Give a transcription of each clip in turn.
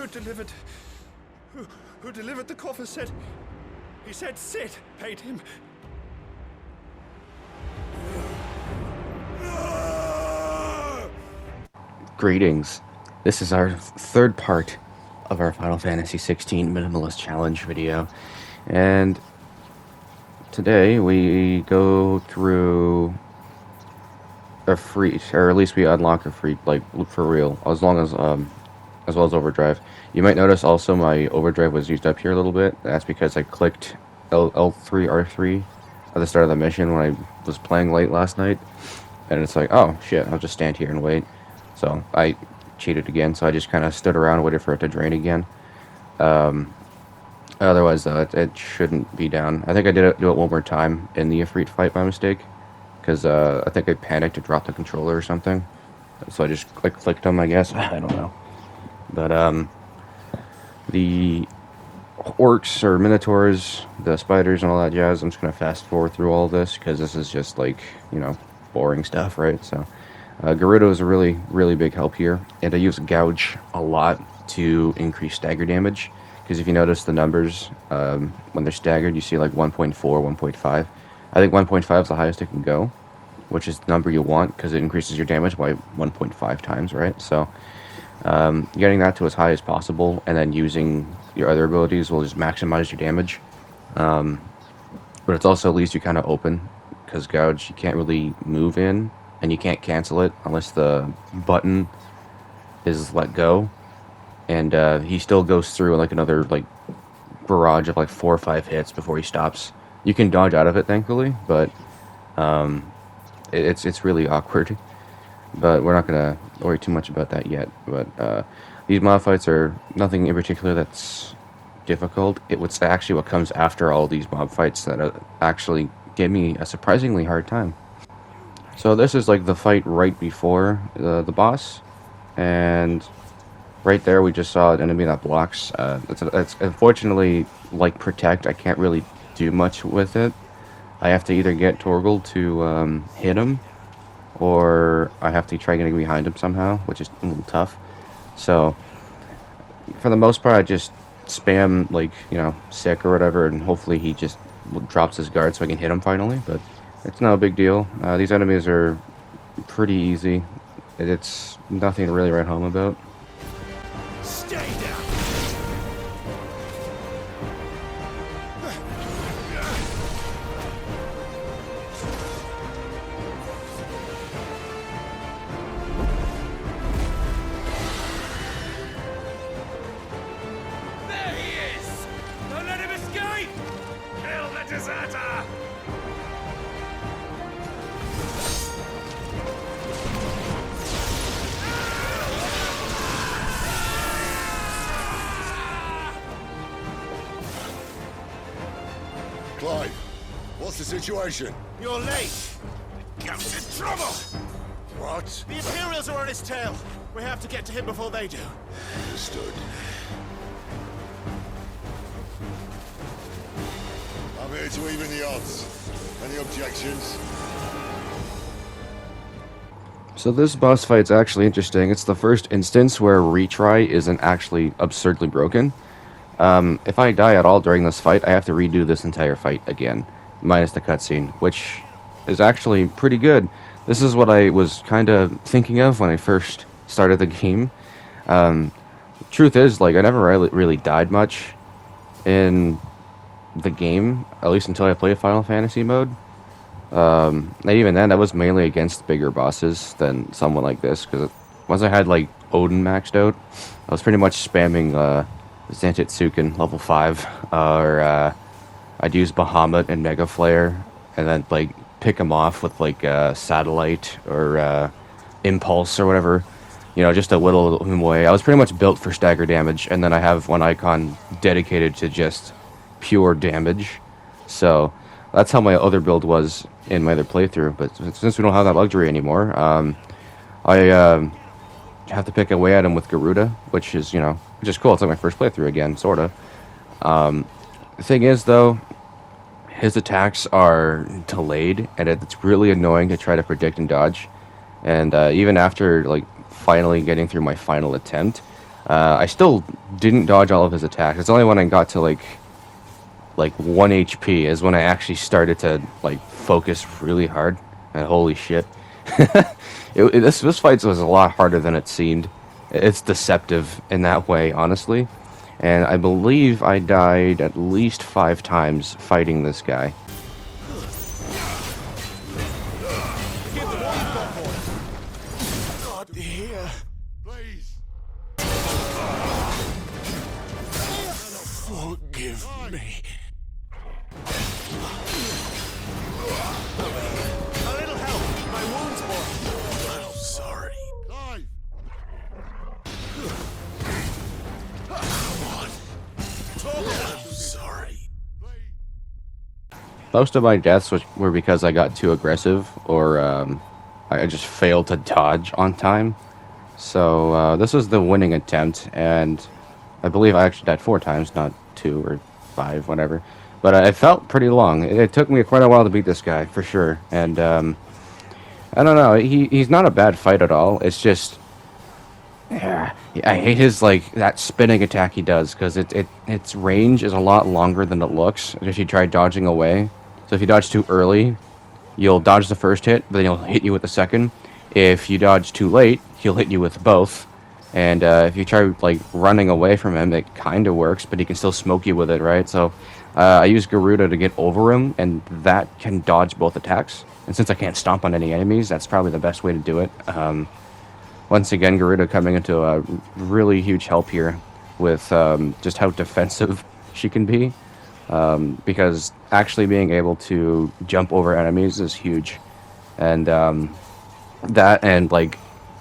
Who delivered... Who delivered the coffer said... He said Sid paid him. Greetings. This is our third part of our Final Fantasy XVI Minimalist Challenge video. And today we go through Ifrit, or at least we unlock Ifrit, like, for real, as long as well as Overdrive. You might notice also my Overdrive was used up here a little bit. That's because I clicked L3, R3 at the start of the mission when I was playing late last night. And it's like, oh shit, I'll just stand here and wait. So I cheated again, so I just kind of stood around and waited for it to drain again. Otherwise, it shouldn't be down. I think I did do it one more time in the Ifrit fight by mistake, because I think I panicked to drop the controller or something. So I just clicked them, I guess. I don't know. But the orcs or minotaurs, the spiders and all that jazz, I'm just going to fast forward through all this, because this is just like, you know, boring stuff, right? So Gerudo is a really, really big help here, and I use Gouge a lot to increase stagger damage, because if you notice the numbers, when they're staggered, you see like 1.4, 1.5. I think 1.5 is the highest it can go, which is the number you want, because it increases your damage by 1.5 times, right? So getting that to as high as possible, and then using your other abilities will just maximize your damage. But it's also leaves you kind of open, because Gouge you can't really move in, and you can't cancel it unless the button is let go. And he still goes through like another like barrage of like 4 or 5 hits before he stops. You can dodge out of it, thankfully, but it's really awkward. But we're not gonna worry too much about that yet. But these mob fights are nothing in particular that's difficult. It's actually what comes after all these mob fights that actually give me a surprisingly hard time. So this is like the fight right before the boss, and right there we just saw an enemy that blocks. It's unfortunately like Protect. I can't really do much with it. I have to either get Torgal to hit him, or I have to try getting behind him somehow, which is a little tough. So for the most part, I just spam like, you know, sick or whatever, and hopefully he just drops his guard so I can hit him finally. But it's not a big deal. These enemies are pretty easy. It's nothing to really write home about. Stay down. There he is! Don't let him escape! Kill the deserter! Clive, what's the situation? You're late! Goat's in trouble! What? The Imperials are on his tail! We have to get to him before they do. Understood. I'm here to even the odds. Any objections? So this boss fight's actually interesting. It's the first instance where retry isn't actually absurdly broken. If I die at all during this fight, I have to redo this entire fight again, minus the cutscene, which is actually pretty good. This is what I was kind of thinking of when I first started the game. Truth is, like, I never really died much in the game, at least until I played Final Fantasy mode. And even then, that was mainly against bigger bosses than someone like this, because once I had, like, Odin maxed out, I was pretty much spamming, Zantetsuken level 5, or I'd use Bahamut and Mega Flare, and then like pick him off with like Satellite or Impulse or whatever, you know, just to whittle him away. I was pretty much built for stagger damage, and then I have one icon dedicated to just pure damage. So that's how my other build was in my other playthrough. But since we don't have that luxury anymore, I have to pick away at him with Gerudo, which is, you know, which is cool. It's like my first playthrough again, sorta. The thing is, though, his attacks are delayed, and it's really annoying to try to predict and dodge. And even after, like, finally getting through my final attempt, I still didn't dodge all of his attacks. It's only when I got to like 1 HP is when I actually started to like focus really hard. And holy shit, this fight was a lot harder than it seemed. It's deceptive in that way, honestly. And I believe I died at least 5 times fighting this guy. Not here. Please. Forgive me. A little help. My wounds, boy. I'm sorry. Clive. I'm sorry. Most of my deaths were because I got too aggressive, or I just failed to dodge on time. So this was the winning attempt, and I believe I actually died 4 times, not 2 or 5, whatever. But it felt pretty long. It took me quite a while to beat this guy, for sure. And I don't know, he's not a bad fight at all. It's just, yeah, I hate his that spinning attack he does, because its range is a lot longer than it looks if you try dodging away. So if you dodge too early, you'll dodge the first hit, but then he'll hit you with the second. If you dodge too late, he'll hit you with both. And if you try running away from him, it kind of works, but he can still smoke you with it, right? So I use Garuda to get over him, and that can dodge both attacks. And since I can't stomp on any enemies, that's probably the best way to do it. Once again, Garuda coming into a really huge help here with just how defensive she can be. Because actually being able to jump over enemies is huge. And that and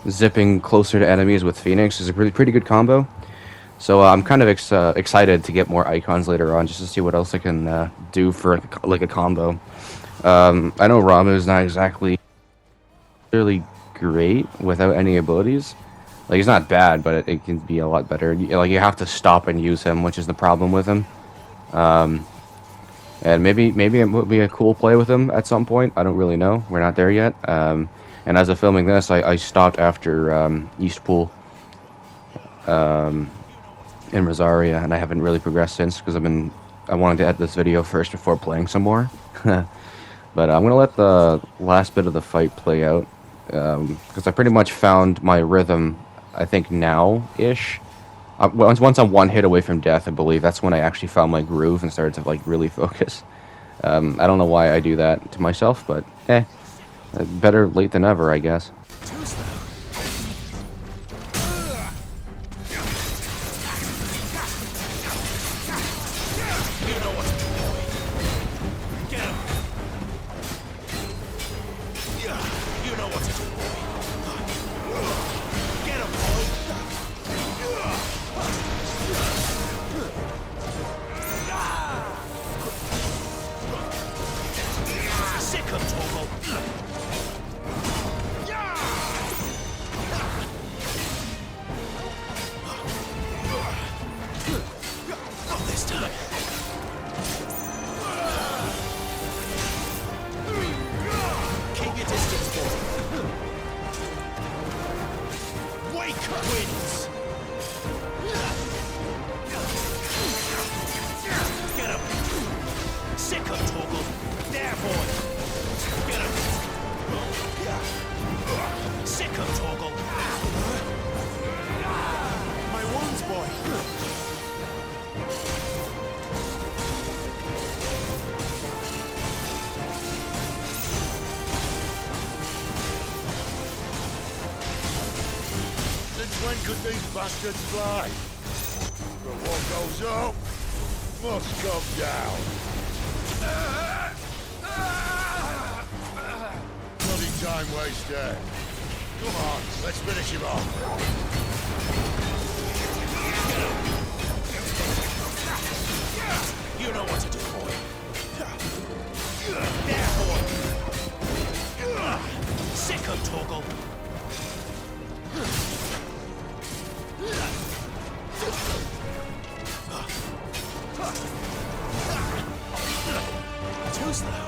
zipping closer to enemies with Phoenix is a pretty good combo. So I'm kind of excited to get more icons later on, just to see what else I can do for a combo. I know Ramuh's not exactly really great without any abilities. He's not bad, but it can be a lot better. You have to stop and use him, which is the problem with him. And maybe it would be a cool play with him at some point. I don't really know. We're not there yet. And as of filming this, I stopped after East Pool in Rosaria, and I haven't really progressed since because I wanted to edit this video first before playing some more. But I'm gonna let the last bit of the fight play out because I pretty much found my rhythm. I think now-ish. Once I'm 1 hit away from death, I believe that's when I actually found my groove and started to really focus. I don't know why I do that to myself, but better late than never, I guess. When could these bastards fly? But what goes up must come down. Bloody time waster. Come on, let's finish him off. You know what to do, boy. There, boy. Sick of Toggle. Too slow.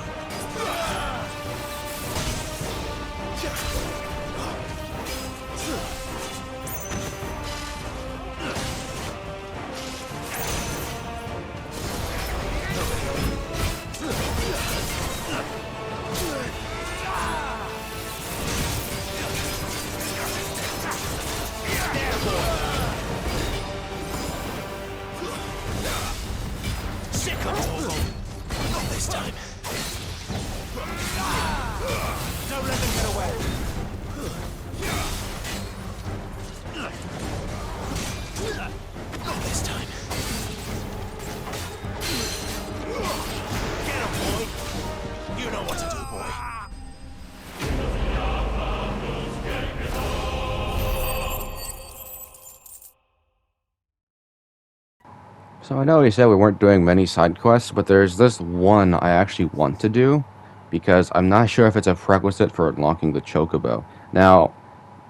So I know he said we weren't doing many side quests, but there's this one I actually want to do because I'm not sure if it's a prerequisite for unlocking the Chocobo. Now,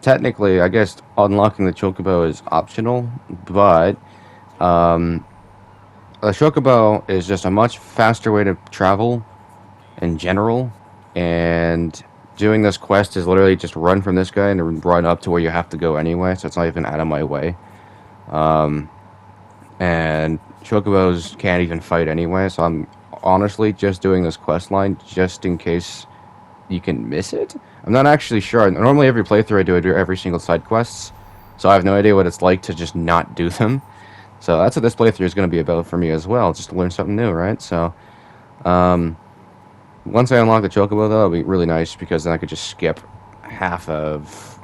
technically, I guess unlocking the Chocobo is optional, but the Chocobo is just a much faster way to travel in general, and doing this quest is literally just run from this guy and run up to where you have to go anyway, so it's not even out of my way. And Chocobos can't even fight anyway, so I'm honestly just doing this quest line just in case you can miss it. I'm not actually sure. Normally every playthrough I do every single side quests, so I have no idea what it's like to just not do them. So that's what this playthrough is going to be about for me as well, just to learn something new, right? So, once I unlock the Chocobo, though, it'll be really nice, because then I could just skip half of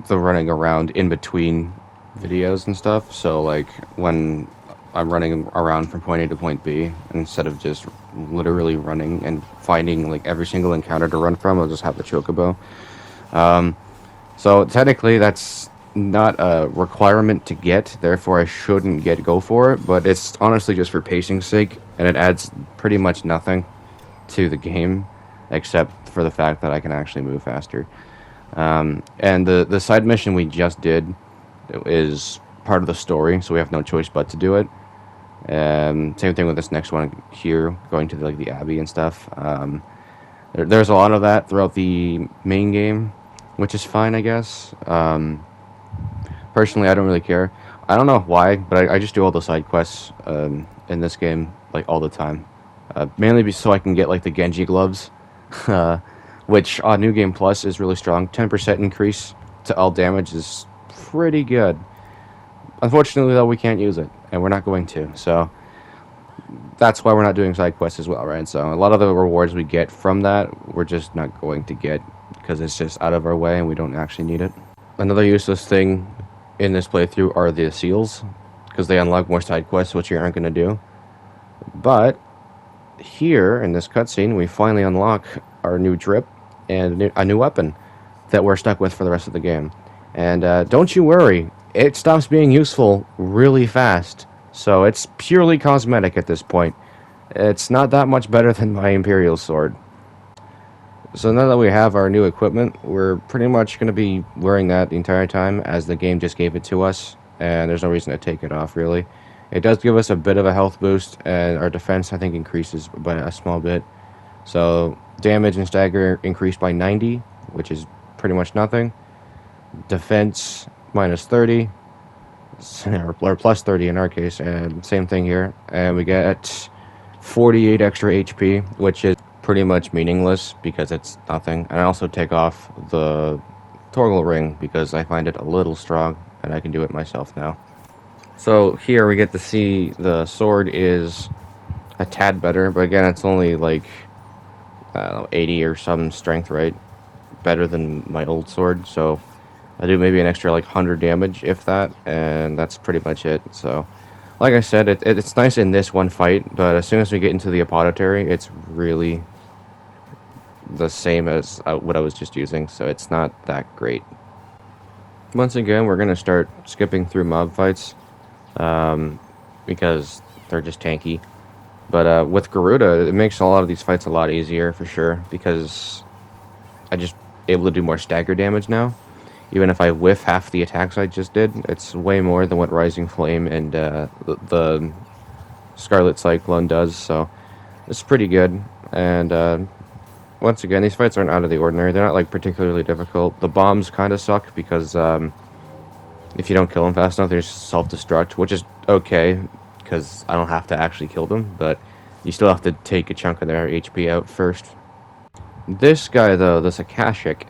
the running around in between videos and stuff. So, like, when I'm running around from point A to point B, instead of just literally running and finding, like, every single encounter to run from, I'll just have the Chocobo. So, technically, that's not a requirement to get, therefore I shouldn't go for it, but it's honestly just for pacing's sake, and it adds pretty much nothing to the game, except for the fact that I can actually move faster. And the side mission we just did is part of the story, so we have no choice but to do it. Same thing with this next one here, going to the Abbey and stuff. There's a lot of that throughout the main game, which is fine, I guess. Personally, I don't really care. I don't know why, but I just do all the side quests in this game, like, all the time. Mainly so I can get, like, the Genji gloves, which on New Game Plus is really strong. 10% increase to all damage is pretty good. Unfortunately, though, we can't use it, and we're not going to, so that's why we're not doing side quests as well, right? So a lot of the rewards we get from that, we're just not going to get, because it's just out of our way and we don't actually need it. Another useless thing in this playthrough are the seals, because they unlock more side quests, which you aren't going to do. But here in this cutscene, we finally unlock our new drip and a new weapon that we're stuck with for the rest of the game. And don't you worry, it stops being useful really fast. So it's purely cosmetic at this point. It's not that much better than my Imperial sword. So now that we have our new equipment, we're pretty much going to be wearing that the entire time, as the game just gave it to us, and there's no reason to take it off, really. It does give us a bit of a health boost, and our defense, I think, increases by a small bit. So damage and stagger increased by 90, which is pretty much nothing. Defense minus 30, or plus 30 in our case, and same thing here. And we get 48 extra HP, which is pretty much meaningless because it's nothing. And I also take off the toggle ring because I find it a little strong, and I can do it myself now. So here we get to see the sword is a tad better, but again, it's only like, I don't know, 80 or some strength, right? Better than my old sword, so I do maybe an extra like 100 damage, if that, and that's pretty much it. So, like I said, it's nice in this one fight, but as soon as we get into the apothecary, it's really the same as what I was just using, so it's not that great. Once again, we're going to start skipping through mob fights, because they're just tanky. But with Garuda, it makes a lot of these fights a lot easier, for sure, because I just able to do more stagger damage now. Even if I whiff half the attacks I just did, it's way more than what Rising Flame and the Scarlet Cyclone does, so it's pretty good. And once again, these fights aren't out of the ordinary. They're not like particularly difficult. The bombs kind of suck because if you don't kill them fast enough, they just self-destruct, which is okay, because I don't have to actually kill them, but you still have to take a chunk of their HP out first. This guy, though, this Akashic,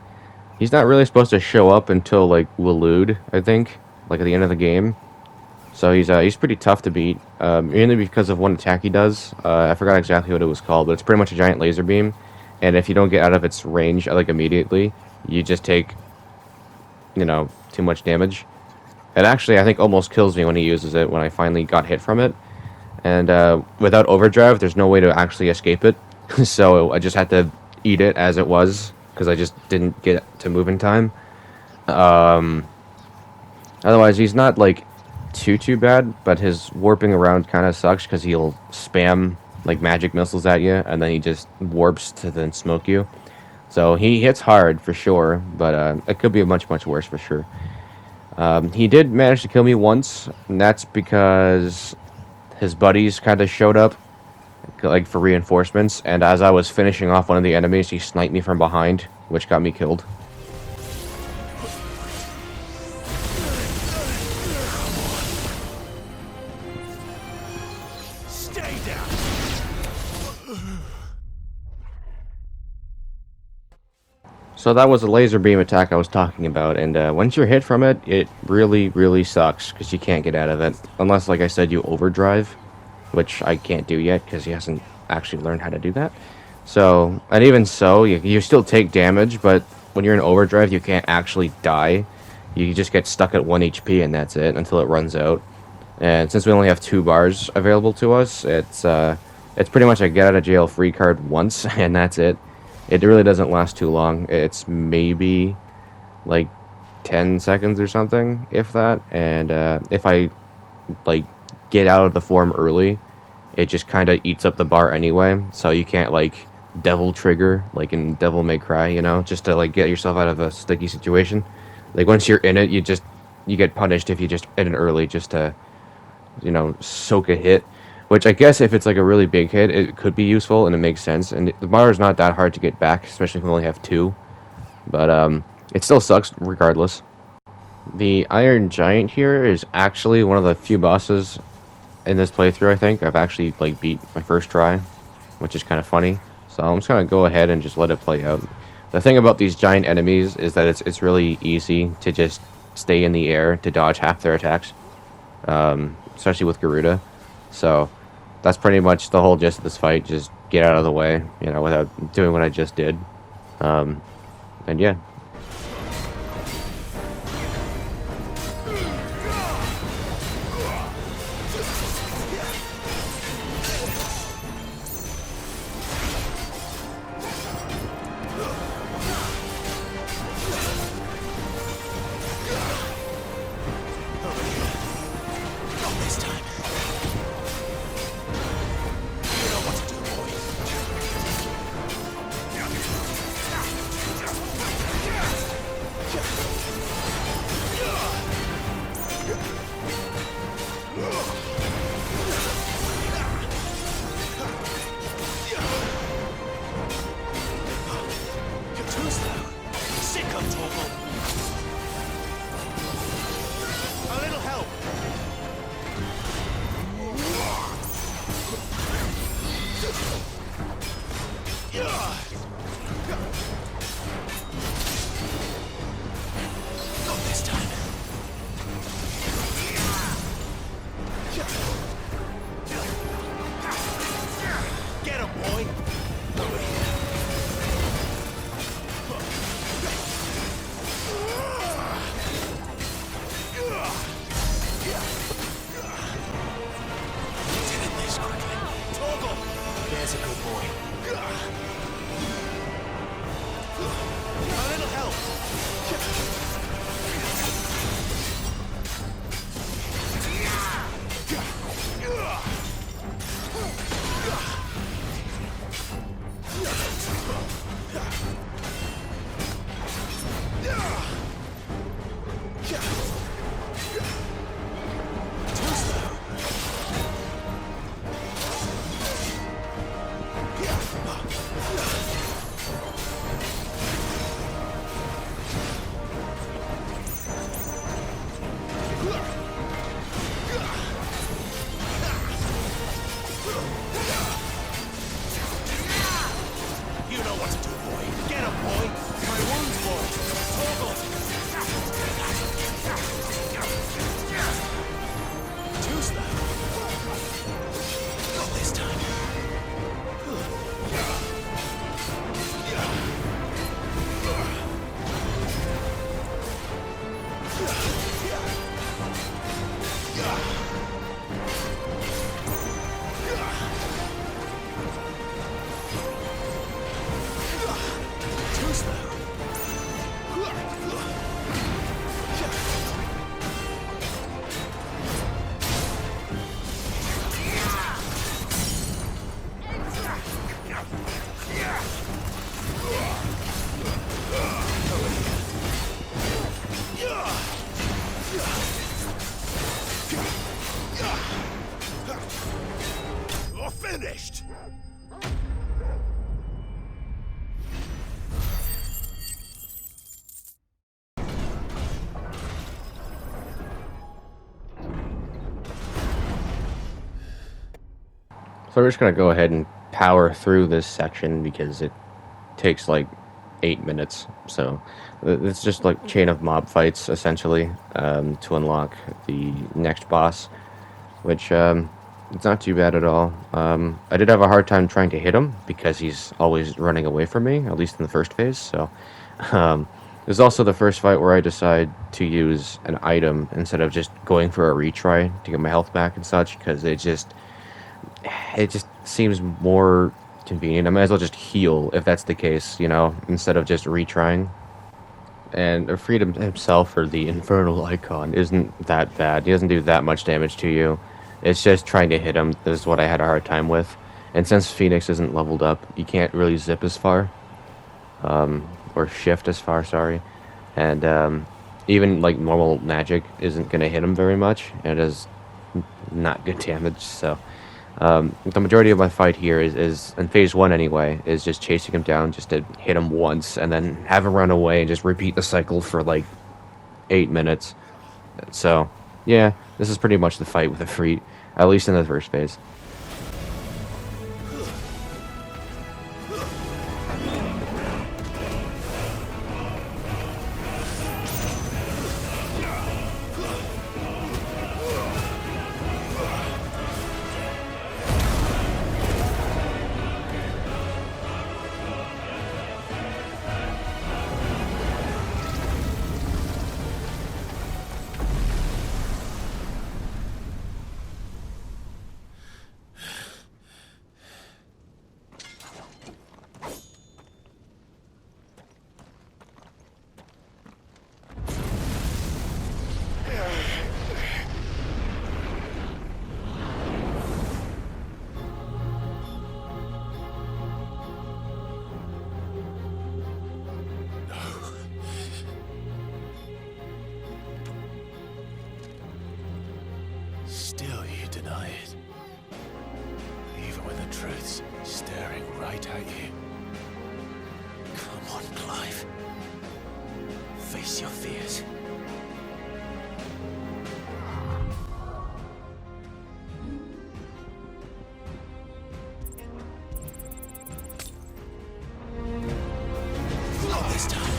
he's not really supposed to show up until, like, Waloed, I think, like at the end of the game. So he's pretty tough to beat, mainly because of one attack he does. I forgot exactly what it was called, but it's pretty much a giant laser beam, and if you don't get out of its range, like, immediately, you just take, you know, too much damage. It actually, I think, almost kills me when he uses it, when I finally got hit from it. And without overdrive, there's no way to actually escape it. So I just had to eat it as it was, because I just didn't get to move in time. Otherwise, he's not, like, too bad, but his warping around kind of sucks because he'll spam like magic missiles at you, and then he just warps to then smoke you. So he hits hard for sure, but it could be much worse for sure. He did manage to kill me once, and that's because his buddies kind of showed up, like for reinforcements, and as I was finishing off one of the enemies, he sniped me from behind, which got me killed. Stay down. So that was a laser beam attack I was talking about, and once you're hit from it, it really sucks, because you can't get out of it. Unless, like I said, you overdrive, which I can't do yet, because he hasn't actually learned how to do that. So, and even so, you still take damage, but when you're in overdrive, you can't actually die. You just get stuck at 1 HP, and that's it, until it runs out. And since we only have 2 bars available to us, it's pretty much a get-out-of-jail-free card once, and that's it. It really doesn't last too long. It's maybe like 10 seconds or something, if that. And if I like get out of the form early, it just kind of eats up the bar anyway. So you can't like devil trigger like in Devil May Cry, you know, just to like get yourself out of a sticky situation. Like once you're in it, you get punished if you just end it early, just to, you know, soak a hit. Which I guess if it's like a really big hit, it could be useful and it makes sense. And the bar is not that hard to get back, especially if we only have 2. But it still sucks regardless. The Iron Giant here is actually one of the few bosses in this playthrough, I think. I've actually like beat my first try, which is kind of funny. So I'm just gonna go ahead and just let it play out. The thing about these giant enemies is that it's really easy to just stay in the air to dodge half their attacks, especially with Garuda. So that's pretty much the whole gist of this fight. Just get out of the way, you know, without doing what I just did. And yeah. finished! So we're just gonna go ahead and power through this section because it takes like 8 minutes. So it's just like chain of mob fights essentially to unlock the next boss, which it's not too bad at all. I did have a hard time trying to hit him because he's always running away from me, at least in the first phase. So this is also the first fight where I decide to use an item instead of just going for a retry to get my health back and such, because it just seems more convenient. I might as well just heal if that's the case, you know, instead of just retrying. And Ifrit himself, or the Infernal Icon, isn't that bad. He doesn't do that much damage to you. It's just trying to hit him. This is what I had a hard time with. And since Phoenix isn't leveled up, you can't really zip as far. Or shift as far, sorry. And even like normal magic isn't going to hit him very much. And it does not good damage, so... the majority of my fight here is in phase 1 anyway, is just chasing him down just to hit him once and then have him run away and just repeat the cycle for like 8 minutes. So yeah, this is pretty much the fight with Ifrit, at least in the first phase. Still you deny it. Even when the truth's staring right at you. Come on, Clive. Face your fears. Not this time.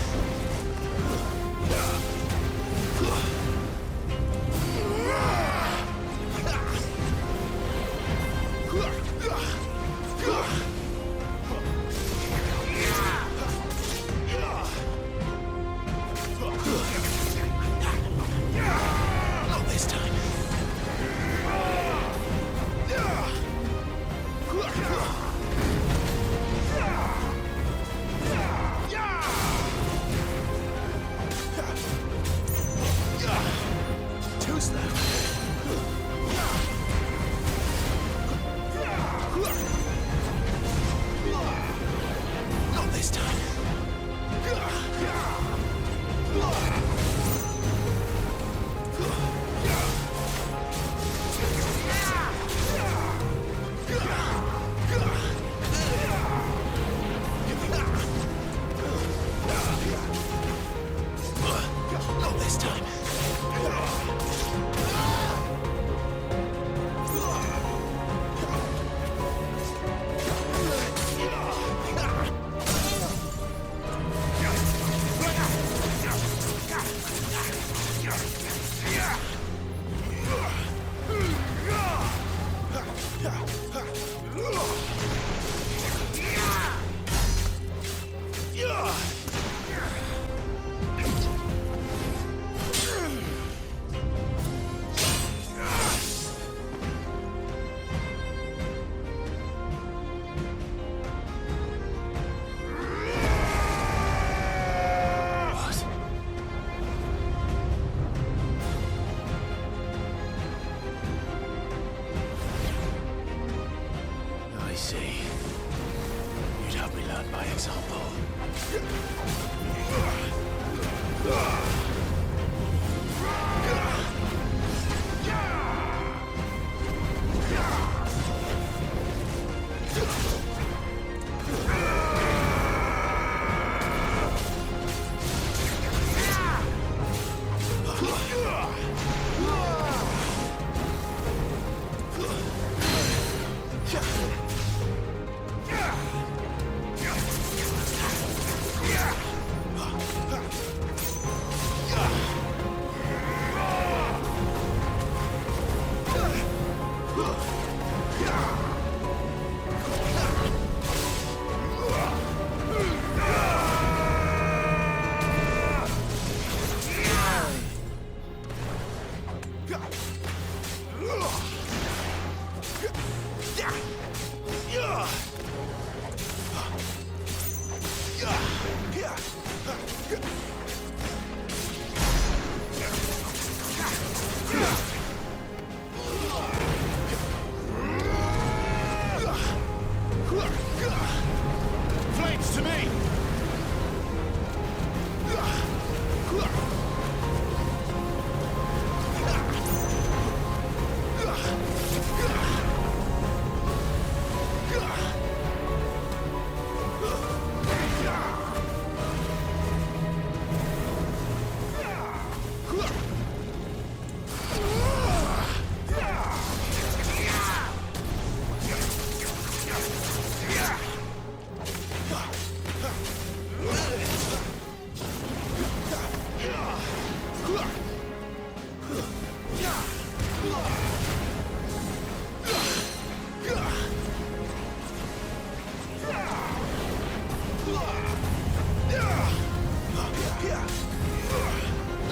Flames to me!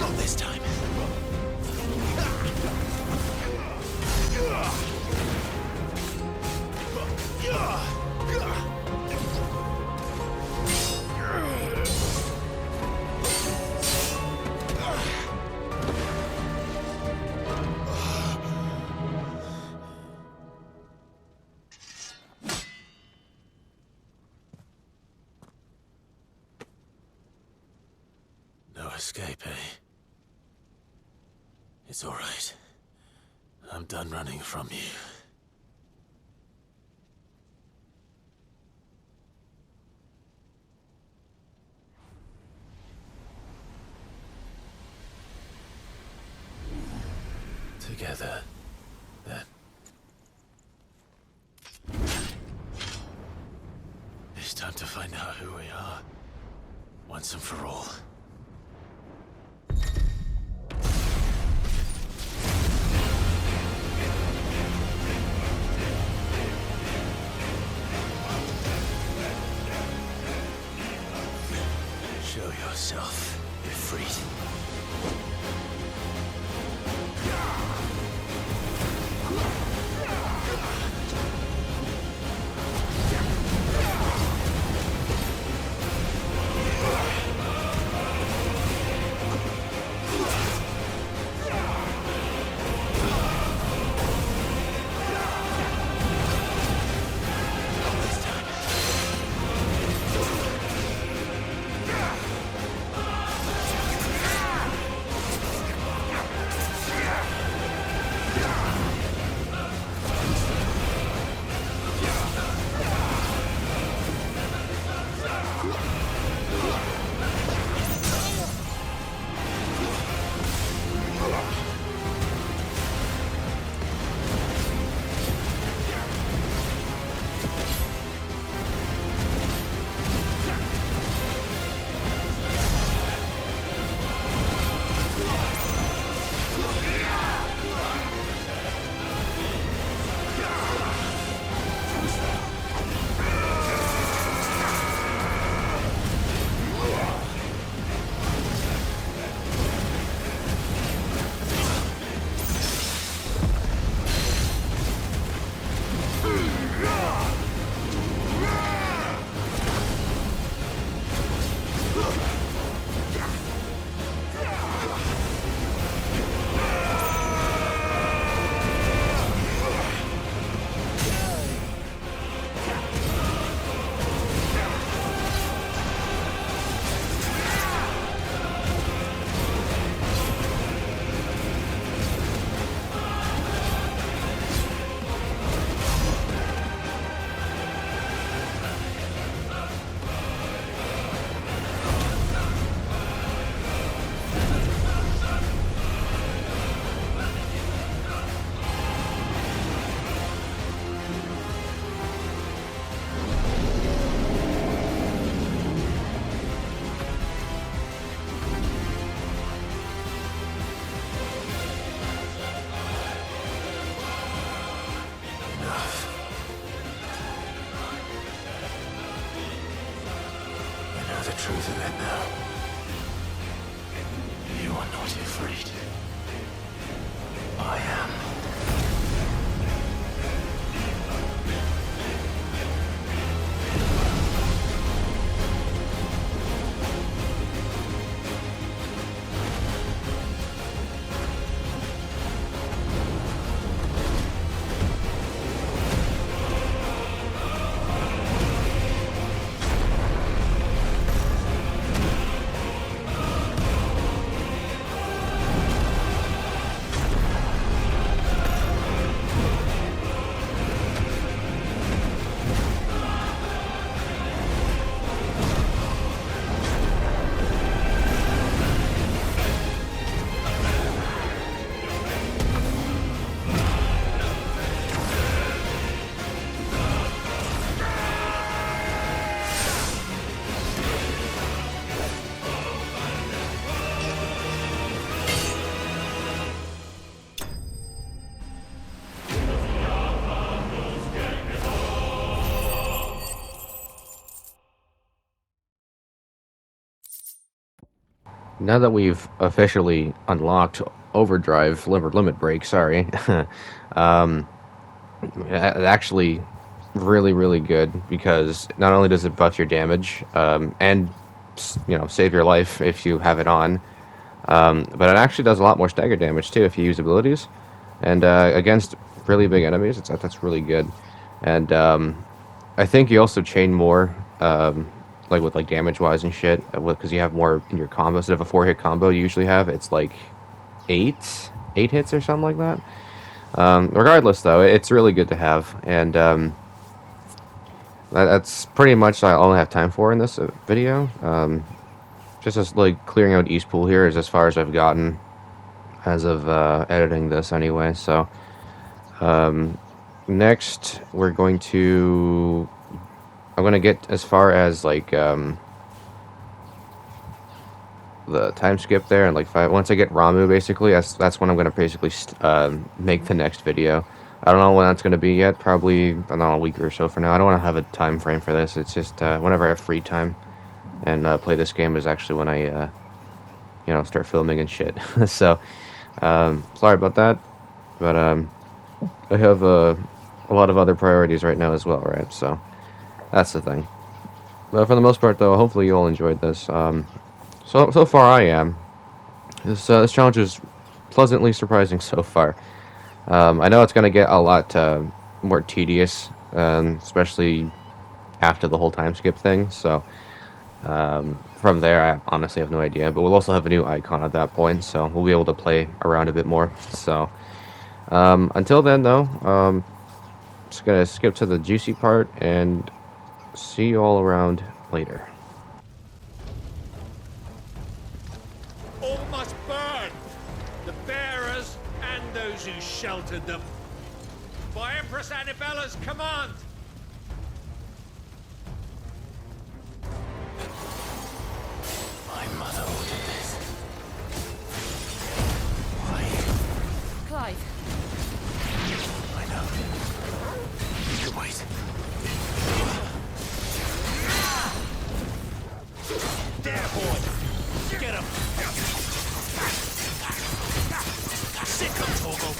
Not this time. No escape, eh? It's all right. I'm done running from you. Together, then. It's time to find out who we are, once and for all. Show yourself, Ifrit. truth of it now. You are not Ifrit. I am. Now that we've officially unlocked Overdrive, Limit Break, sorry, actually really, really good, because not only does it buff your damage, and, save your life if you have it on, but it actually does a lot more stagger damage, too, if you use abilities, and, against really big enemies, that's really good, and, I think you also chain more, like with damage wise and shit, because you have more in your combo. Instead of a 4-hit combo you usually have, it's like 8 hits or something like that. Regardless, though, it's really good to have, and that's pretty much all I only have time for in this video. Just as clearing out Eastpool here is as far as I've gotten as of editing this anyway. So next we're going to. I'm gonna get as far as the time skip there, and once I get Ramu, basically that's when I'm gonna basically make the next video. I don't know when that's gonna be yet. Probably, I don't know, a week or so for now. I don't want to have a time frame for this. It's just whenever I have free time and play this game is actually when I start filming and shit. So sorry about that, but I have a lot of other priorities right now as well, right? So. That's the thing. But for the most part, though, hopefully you all enjoyed this. So far I am. This challenge is pleasantly surprising so far. I know it's going to get a lot more tedious, especially after the whole time skip thing. So from there, I honestly have no idea. But we'll also have a new icon at that point, so we'll be able to play around a bit more. So until then, though, just going to skip to the juicy part and see you all around later. All must burn! The bearers and those who sheltered them. By Empress Annabella's command! My mother ordered this. Why? Clive. I know. You can wait. There, boy! Get him! Sick him, Torgal!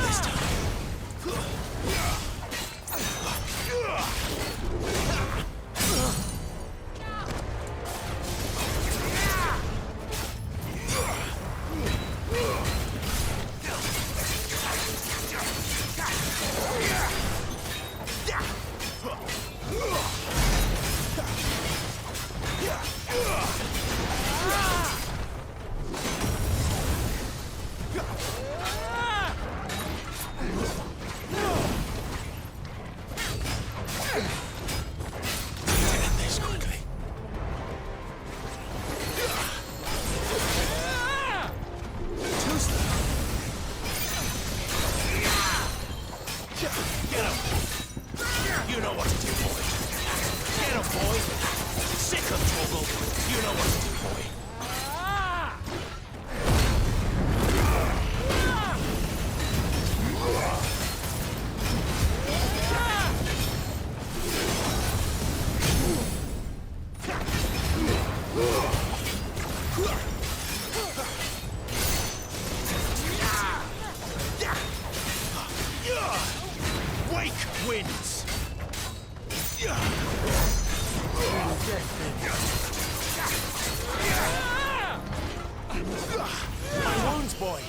This time. sick of trouble. You know what to do, boy. Wake wins. My wounds, boy.